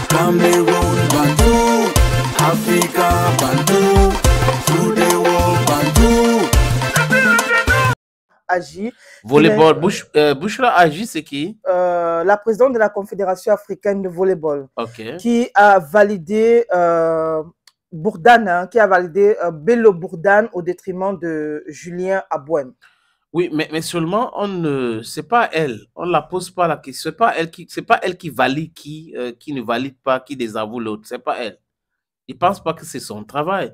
Cameroon Bandou, Africa Bandou, through the world Bandou. Agi. Volleyball, Bouchra Agi, c'est qui? La présidente de la Confédération africaine de volleyball, qui a validé Bourdane, hein, qui a validé Bello Bourdane au détriment de Julien Abouem. Oui, mais seulement c'est pas elle, on la pose pas la question, c'est pas elle qui valide qui ne valide pas, qui désavoue l'autre, c'est pas elle. Il pense pas que c'est son travail,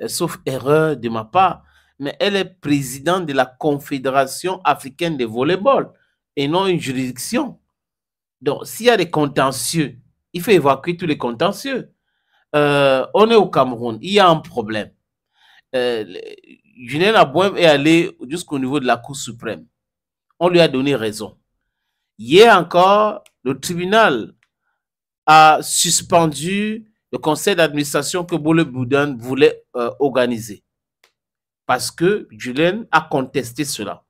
sauf erreur de ma part. Mais elle est présidente de la Confédération africaine de volleyball et non une juridiction. Donc, s'il y a des contentieux, il faut évacuer tous les contentieux. On est au Cameroun, il y a un problème. Julien Abouem est allé jusqu'au niveau de la Cour suprême. On lui a donné raison. Hier encore, le tribunal a suspendu le conseil d'administration que Bello Bourdane voulait organiser. Parce que Julien a contesté cela.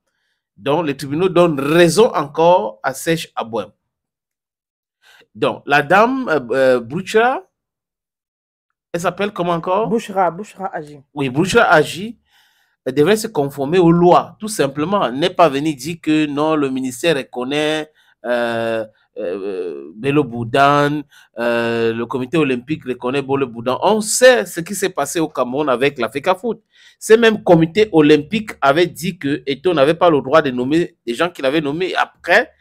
Donc, les tribunaux donnent raison encore à Serge Abouem. Donc, la dame Bouchra, elle s'appelle comment encore? Bouchra Agi. Oui, Bouchra Agi devrait se conformer aux lois, tout simplement. N'est pas venu dire que non, le ministère reconnaît Bello Bourdane, le comité olympique reconnaît Bello Bourdane. On sait ce qui s'est passé au Cameroun avec l'Africa Foot. Ce même comité olympique avait dit que Eto'o n'avait pas le droit de nommer des gens qu'il avait nommés. Après,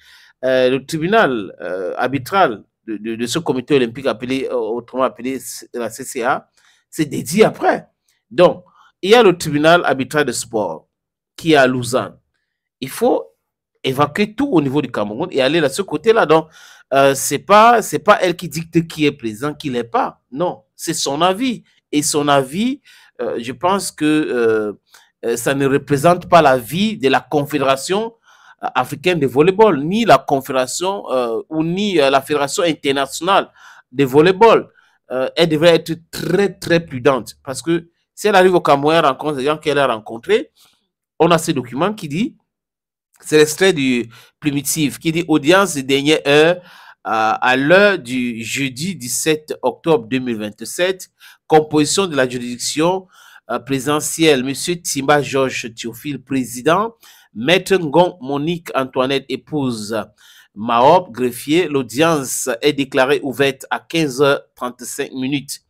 le tribunal arbitral de ce comité olympique autrement appelé la CCA, s'est dédié après. Donc, il y a le tribunal arbitral de sport qui est à Lausanne. Il faut évacuer tout au niveau du Cameroun et aller de ce côté-là. Donc, c'est pas elle qui dicte qui est président, qui l'est pas. Non, c'est son avis. Et son avis, je pense que ça ne représente pas l'avis de la Confédération africaine de volleyball, ni la Confédération ni la Fédération internationale de volleyball. Elle devrait être très, très prudente parce que si elle arrive au Cameroun, elle rencontre des gens qu'elle a rencontrés, on a ces documents qui dit, c'est l'extrait du primitif, qui dit audience de dernière heure à l'heure du jeudi 17 octobre 2027, composition de la juridiction présidentielle, M. Timba Georges Théophile, président, Maître Ngon Monique Antoinette, épouse, Mahop, greffier. L'audience est déclarée ouverte à 15h35.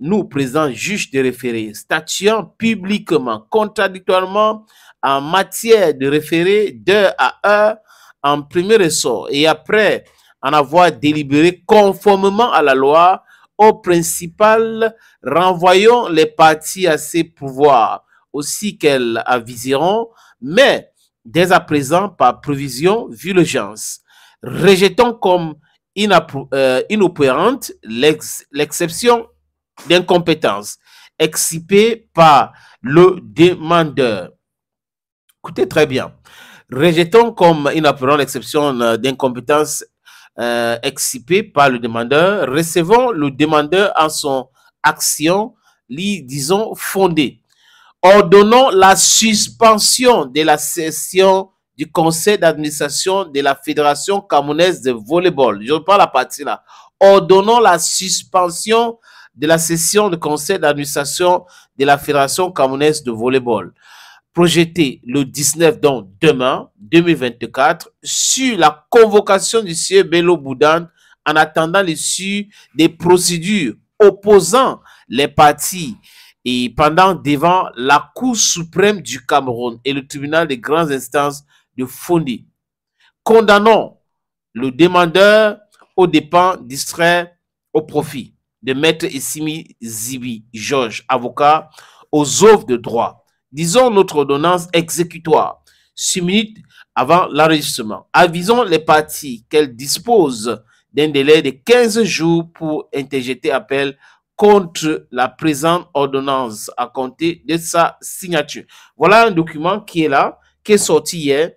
Nous, président juge de référé, statuant publiquement, contradictoirement en matière de référé d'heure à heure en premier ressort et après en avoir délibéré conformément à la loi, au principal, renvoyons les parties à ses pouvoirs, aussi qu'elles aviseront, mais dès à présent, par provision, vu l'urgence, rejetons comme inopérante l'exception d'incompétence excipée par le demandeur. Écoutez très bien. Rejetons comme inopérante l'exception d'incompétence excipée par le demandeur. Recevons le demandeur en son action, disons, fondée. Ordonnons la suspension de la session du conseil d'administration de la Fédération camerounaise de volleyball. Je parle la partie là. Ordonnons la suspension de la session du conseil d'administration de la Fédération camerounaise de volleyball, projetée le 19, donc demain, 2024, sur la convocation du sieur Bello Bourdane en attendant l'issue des procédures opposant les parties et pendant devant la Cour suprême du Cameroun et le tribunal des grandes instances de Fondi. Condamnons le demandeur aux dépens distraits au profit de Maître Essimi Zibi Georges, avocat, aux œuvres de droit. Disons notre ordonnance exécutoire, 6 minutes avant l'enregistrement. Avisons les parties qu'elles disposent d'un délai de 15 jours pour interjeter appel contre la présente ordonnance à compter de sa signature. Voilà un document qui est là, qui est sorti hier,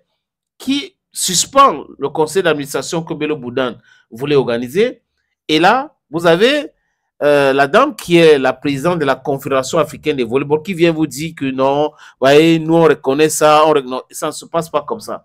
qui suspend le conseil d'administration que Bello Bourdane voulait organiser. Et là, vous avez la dame qui est la présidente de la Confédération africaine de volleyball qui vient vous dire que non, voyez, nous on reconnaît ça, non, ça ne se passe pas comme ça.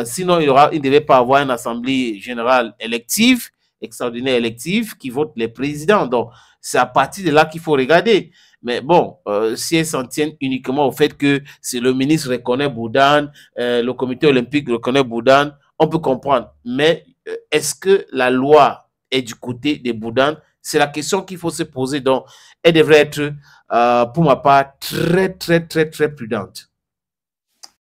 Sinon, il ne devait pas avoir une assemblée générale élective extraordinaire élective qui vote les présidents. Donc, c'est à partir de là qu'il faut regarder. Mais bon, si elles s'en tiennent uniquement au fait que si le ministre reconnaît Boudane, le comité olympique reconnaît Boudane, on peut comprendre. Mais est-ce que la loi est du côté des Boudane? C'est la question qu'il faut se poser. Donc, elle devrait être, pour ma part, très prudente.